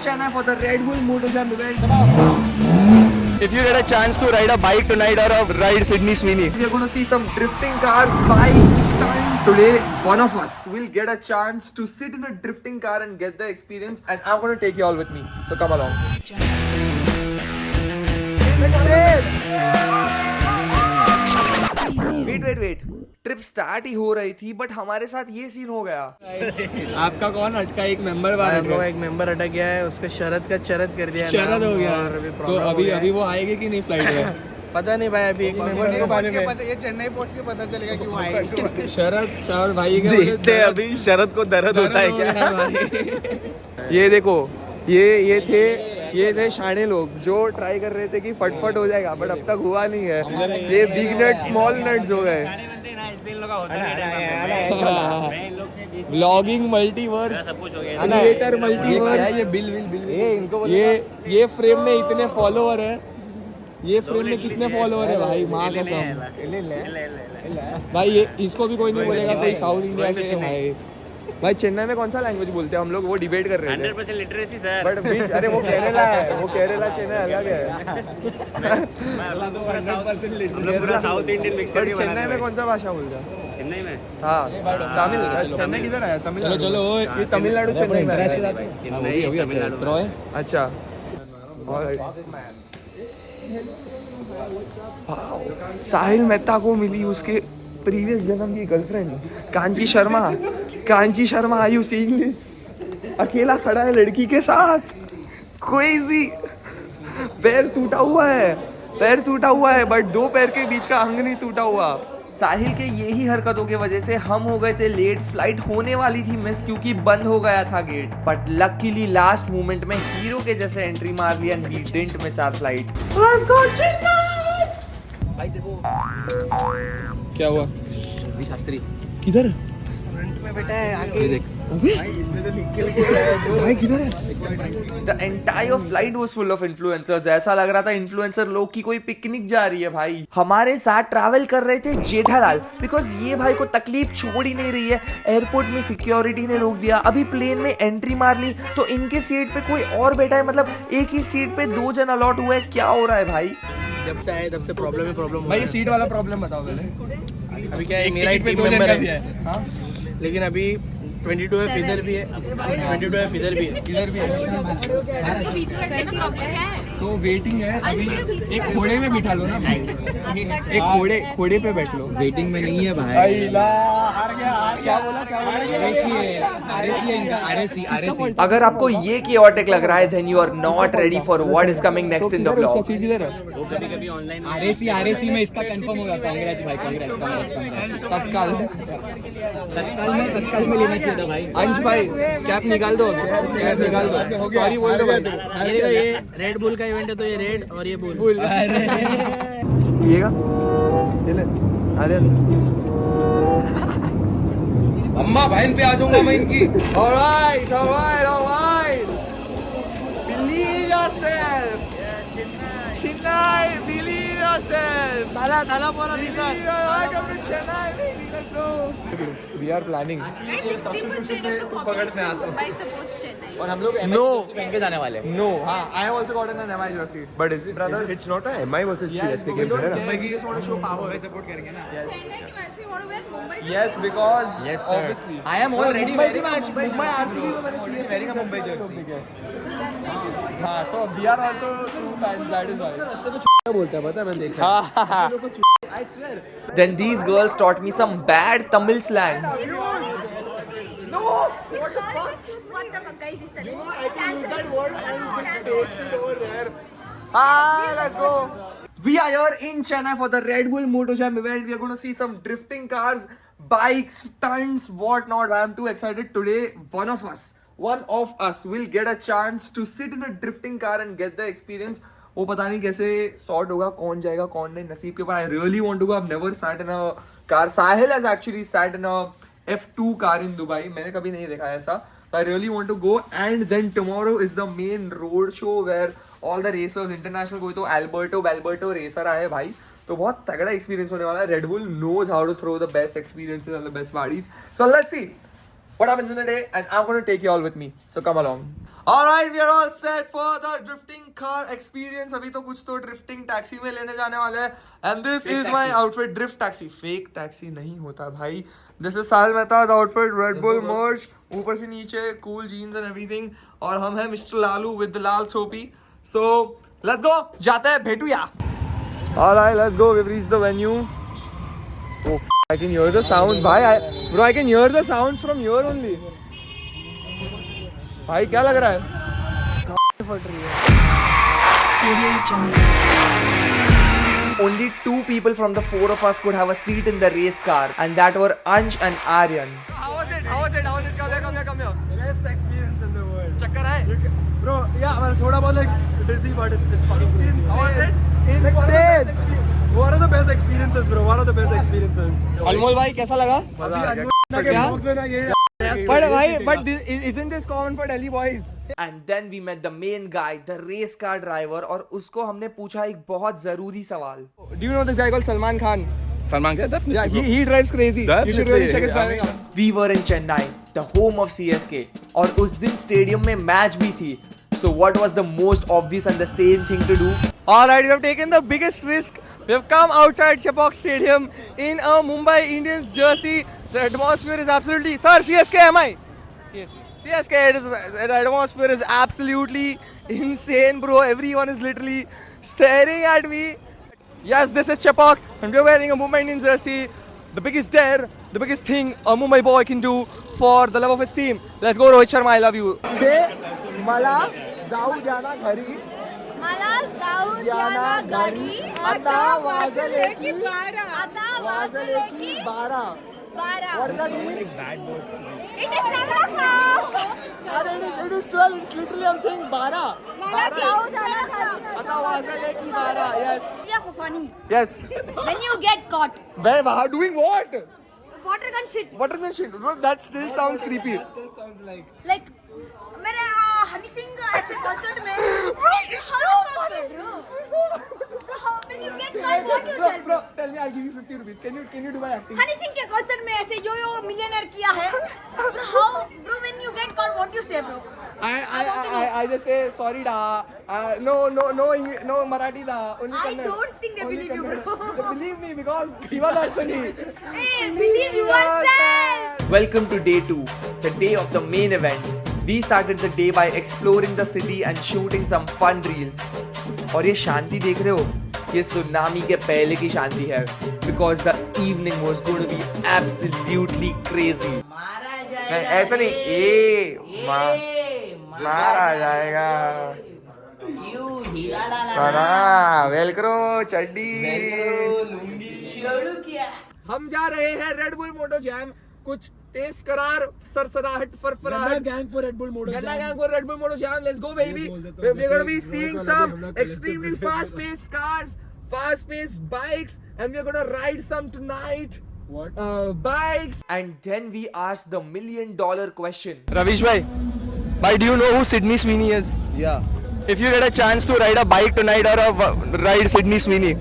Chennai for the Red Bull MotoGP event. If you get a chance to ride a bike tonight or ride Sydney Sweeney, we are going to see some drifting cars, bikes, stunts. Today, one of us will get a chance to sit in a drifting car and get the experience, and I'm going to take you all with me. So come along. Wait. Trip start ही हो रही थी but हमारे साथ ये scene हो गया। आपका कौन अटका? एक मेंबर एक मेंबर अटक गया है, उसका शरद का चरद कर दिया, शरद हो गया और तो अभी वो आएगी कि नहीं फ्लाइट में? पता नहीं भाई, अभी एक मेंबर को बारे में ये चेन्नई पहुंच के पता चलेगा क्यों आएगी। शरद भाई के देखते हैं अभी शरद को दर्द होता है क्या? ये देखो, ये थे शाणे लोग जो ट्राई कर रहे थे कि फटफट हो जाएगा बट अब तक हुआ नहीं है। ये बिग नट स्मॉल नट्स हो गए। व्लॉगिंग मल्टीवर्स, क्रिएटर मल्टीवर्स, ये फ्रेम में इतने फॉलोअर है, ये फ्रेम में कितने फॉलोअर है भाई, माँ कसम भाई। ये इसको भी कोई नहीं बोलेगा कोई साउथ इंडिया से भाई। चेन्नई में कौन सा लैंग्वेज बोलते हैं हम लोग? वो डिबेट कर रहे थे। 100% लिटरेसी सर। बट बीच अरे वो केरला है, वो केरला चेन्नई अलग है। हम लोग पूरा साउथ इंडियन मिक्स करके बना। चेन्नई में कौन सा भाषा बोलते हैं? चेन्नई में हाँ तमिल। चेन्नई किधर है? तमिलनाडु। चलो ये तमिलनाडु चेन्नई में तमिलनाडु। अच्छा। साहिल मेहता को मिली उसके प्रीवियस जन्म की girlfriend Kanchi Sharma. Are you seeing this? अकेला खड़ा है लड़की के साथ, क्रेजी। पैर टूटा हुआ है बट दो पैर के बीच का अंग नहीं टूटा हुआ। साहिल के यही हरकतों की वजह से हम हो गए थे लेट। फ्लाइट होने वाली थी मिस क्योंकि बंद हो गया था gate, but luckily last moment में हीरो के जैसे एंट्री मार लिया and we didn't miss our flight. Let's go Chennai. भाई देखो क्या हुआ? शास्त्री किधर? फ्रंट में बैठा है आगे देख भाई, इसने तो लिख के भाई किधर है? The entire flight was full of influencers. ऐसा लग रहा था इन्फ्लुएंसर लोग की कोई पिकनिक जा रही है भाई। हमारे साथ ट्रैवल कर रहे थे जेठालाल, बिकॉज ये भाई को तकलीफ छोड़ ही नहीं रही है। एयरपोर्ट में सिक्योरिटी ने रोक दिया, अभी प्लेन में एंट्री मार ली तो इनके सीट पे कोई और बैठा है, मतलब एक ही सीट पे 2 जन अलॉट हुआ है। क्या हो रहा है भाई? जब से आए तब से प्रॉब्लम भाई ये सीट वाला प्रॉब्लम बताओ पहले। अभी क्या है, मेरा एक टीम मेंबर है हाँ? लेकिन अभी 22 इधर भी है, 22 इधर भी है। तो वेटिंग है अभी। एक घोड़े में बिठा लो ना, एक घोड़े पे बैठ लो। वेटिंग में नहीं है भाई। क्या बोला? RSC। अगर आपको ये chaotic लग रहा है then you are not ready for what is coming next in the vlog। वो कभी ऑनलाइन RSC में इसका कंफर्म होगा। कांग्रेस भाई, कांग्रेस तत्काल में लेना चाहिए था भाई। अंश भाई कैप निकाल दो, सॉरी बोल दो। ये रेड बुल का इवेंट है तो ये रेड और ये बुल। पिएगा? ये ले। अरे अम्मा बहन पे आ जाऊंगा मैं इनकी। Alright. Believe yourself. Chennai, believe yourself. ताला बोला Welcome to Chennai, baby. Let's go. We are planning. और हम लोग No. पहन के जाने वाले हैं। No, I have also gotten an MI jersey. But is it, brother? It's not a MI versus CSK game है ना? We just want to show power. Support करेंगे ना। Yes, because Yes, sir. obviously. I am already Mumbai की match, Mumbai RCB में मैंने CSK wearing a Mumbai jersey jersey. देखा है। हाँ, so we are also true fans. That is why. रास्ते में बोलता है, पता है, मैंने देखा। I swear. Then these girls taught me some bad Tamil slangs. Let's go. We are here in Chennai for the Red Bull MotoGP event. We are going to see some drifting cars, bikes, stunts, whatnot. I am too excited today. One of us will get a chance to sit in a drifting car and get the experience. वो पता नहीं कैसे sort होगा, कौन जाएगा कौन नहीं, नसीब के ऊपर। I really want to go. I have never sat in a car. Sahil has actually sat in a F2 car in Dubai. मैंने कभी नहीं देखा ऐसा। So I really want to go, and then tomorrow is the main road show where all the racers international कोई तो Alberto racer आए भाई, तो बहुत तगड़ा एक्सपीरियंस होने वाला है. Red Bull knows how to throw the best experiences and the best parties. So let's see what happens in the day, and I'm going to take you all with me. So come along. Alright, we are all set for the drifting car experience. अभी तो कुछ तो drifting taxi में लेने जाने वाले हैं. And this is my outfit, drift taxi. Fake taxi नहीं होता भाई. This is Sahil Mehta's outfit, Red Bull merch. ऊपर से नीचे cool jeans and everything. और हम हैं Mr. Lalu with the Lal Chopi. So let's go. जाते हैं भेटूया. Alright, let's go. We've reached the venue. Oh, I can hear the sounds. Bro, I can hear the sounds from here only. भाई क्या लग रहा है? Only 2 people from the 4 of us could have a seat in the race car, and that were Ansh and Aryan. How was it? Come here. Best experience in the world. चक्कर है? Bro, yeah, well, thoda bahut like dizzy, but it's fucking crazy. How was it? Like, what are the best experiences, bro? What are the best experiences? अनमोल भाई कैसा लगा? अभी अनमोल के vlogs में ना ये But isn't this common for Delhi boys? And then we met the main guy, the race car driver, और उसको हमने पूछा एक बहुत जरूरी सवाल. Do you know this guy called Salman Khan? Salman Khan, definitely. Yeah, he drives crazy. You should really check his driving Definitely. out. We were in Chennai, the home of CSK, और उस दिन stadium में match भी थी. So what was the most obvious and the sane thing to do? Alright, we have taken the biggest risk. We have come outside Chepauk Stadium in a Mumbai Indians jersey. The atmosphere is absolutely... Sir, CSK am I? CSK, the atmosphere is absolutely insane, bro. Everyone is literally staring at me. Yes, this is Chepauk, and we are wearing a Mumbai Indians jersey. The biggest dare, the biggest thing a Mumbai boy can do for the love of his team. Let's go, Rohit Sharma, I love you. Say, मला जाऊ द्या ना घरी. मला जाऊ द्या ना घरी. आता वाजले की 12. 12. What does that mean? It is 11 o'clock. It is 12. It's literally I'm saying 12. मला जाऊ द्या ना घरी. आता वाजले की 12. Yes. Yeah, for funny. Yes. When you get caught, Where? Doing what? water gun shit. Watermelon shit. Bro, that still sounds creepy. Like मेरे हनी सिंह ऐसे concert में. How the fuck, bro? When you get caught, what you tell? Bro, tell me, I'll give you 50 rupees. Can you do my acting? Honey Singh के concert में ऐसे यो millionaire किया है. Bro, when you get caught, what you say, bro? I just say sorry da. No Marathi da. Only I Kannada. don't think they Only believe you, Kannada. bro. They believe me because Shiva Darsani. Hey, believe yourself. Welcome to day 2, the day of the main event. We started the day by exploring the city and shooting some fun reels. और ये शांति देख रहे हो? ये tsunami के पहले की शांति है. Because the evening was going to be absolutely crazy. ऐसा नहीं. मारा जाएगा. क्यों हिला डाला? वेलक्रो चड्डी. हम जा रहे हैं रेड बुल मोटो जैम. कुछ तेज करार सरसराहट फरफराहट gang for Red Bull Moto Ganda Jam. gang for Red Bull Moto Jam. Let's go, baby. We're going to be seeing some extremely fast-paced cars, fast-paced bikes, and we're going to ride some tonight. What? Bikes. And then we asked the $1 million question. Ravish bhai, do you know who Sydney Sweeney is? Yeah. If you get a chance to ride a bike tonight or ride Sydney Sweeney,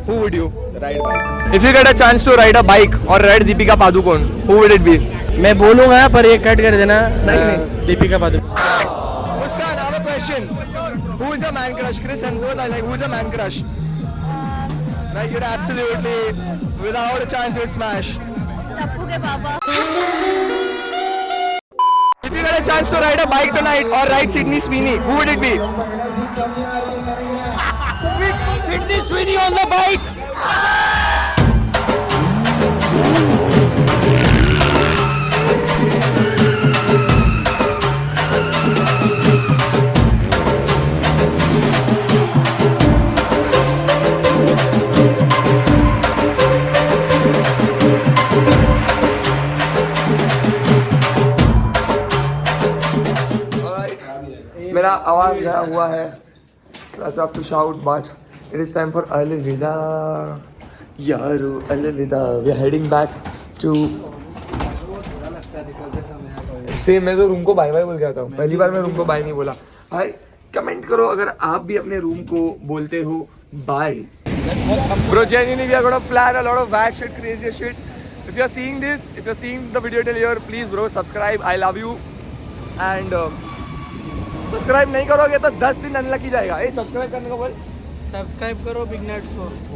who would you? Ride bike. If you get a chance to ride a bike or ride Deepika Padukone, who would it be? मैं बोलूंगा पर ये cut कर देना. नहीं. Deepika Padukone. Muskan, I have a question. Who is your man crush? Chris Hemsworth, I like. Who is your man crush? Like it absolutely, without a chance, you would smash. Tappu के पापा. If you get a chance to ride a bike tonight or ride Sydney Sweeney, who would it be? Sydney Sweeney on the bike. मेरा आवाज गया हुआ है. That's have to shout, but it is time for Alvida. Yaru Alvida. We are heading back to. Same मैं तो room को bye bye बोल गया था. पहली बार मैं रूम को बाय नहीं बोला. भाई कमेंट करो अगर आप भी अपने रूम को बोलते हो bye. Bro, genuinely we are gonna plan a lot of bad shit, crazy shit. If you are seeing this, if you are seeing the video till here, please bro subscribe. I love you. And subscribe नहीं करोगे तो 10 दिन unlucky जाएगा। Subscribe करने को बोल। Subscribe करो big nuts को।